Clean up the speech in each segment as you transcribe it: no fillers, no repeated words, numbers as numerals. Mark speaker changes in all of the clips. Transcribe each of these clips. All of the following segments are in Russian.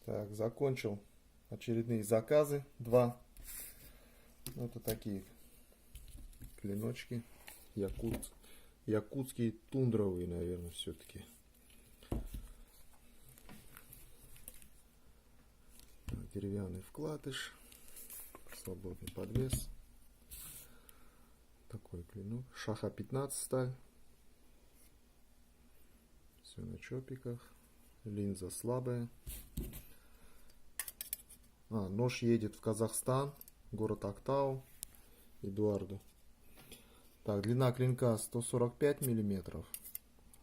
Speaker 1: Так, закончил очередные заказы. 2. Это такие клиночки. Якутские тундровые, наверное, все-таки. Деревянный вкладыш. Свободный подвес. Такой клинок. Шаха 15 сталь. Все на чопиках. Линза слабая. Нож едет в Казахстан. Город Актау. Эдуарду. Так, длина клинка 145 миллиметров.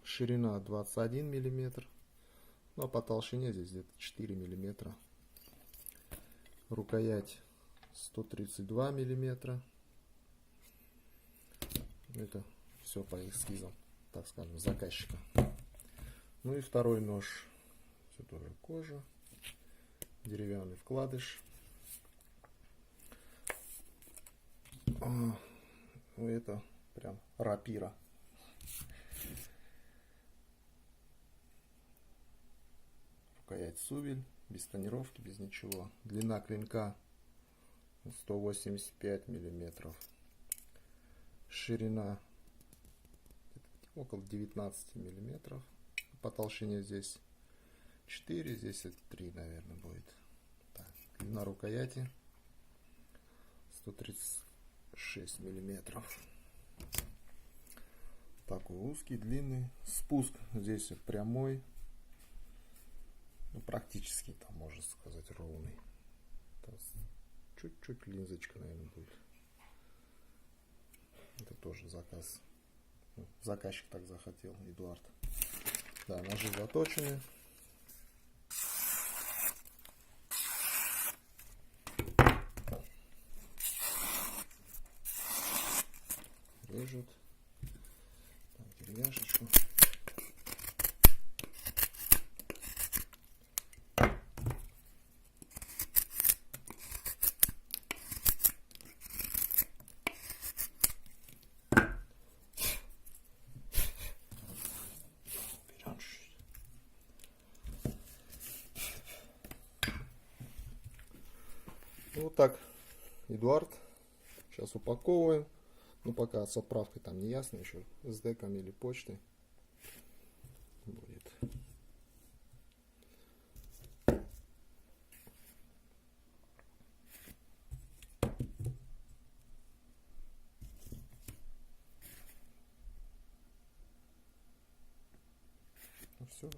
Speaker 1: Ширина 21 миллиметр. Ну а по толщине здесь где-то 4 миллиметра. Рукоять 132 миллиметра. Это все по эскизам, так скажем, заказчика. Ну и второй нож. Все тоже кожа. Деревянный вкладыш. Ну это прям рапира. Рукоять сувель. Без тонировки, без ничего. Длина клинка 185 миллиметров. Ширина около 19 миллиметров. По толщине здесь 4, здесь 3, наверное, будет. Так, длина рукояти 136 миллиметров. Такой узкий, длинный. Спуск здесь прямой. Ну, практически, там можно сказать, ровный. Чуть-чуть линзочка, наверное, будет. Это тоже заказ. Заказчик так захотел, Эдуард. Да, ножи заточены. Режут. Так, деревяшечку. Вот так, Эдуард. Сейчас упаковываем. Ну, пока с отправкой там не ясно еще. С деком или почтой будет. Ну, все.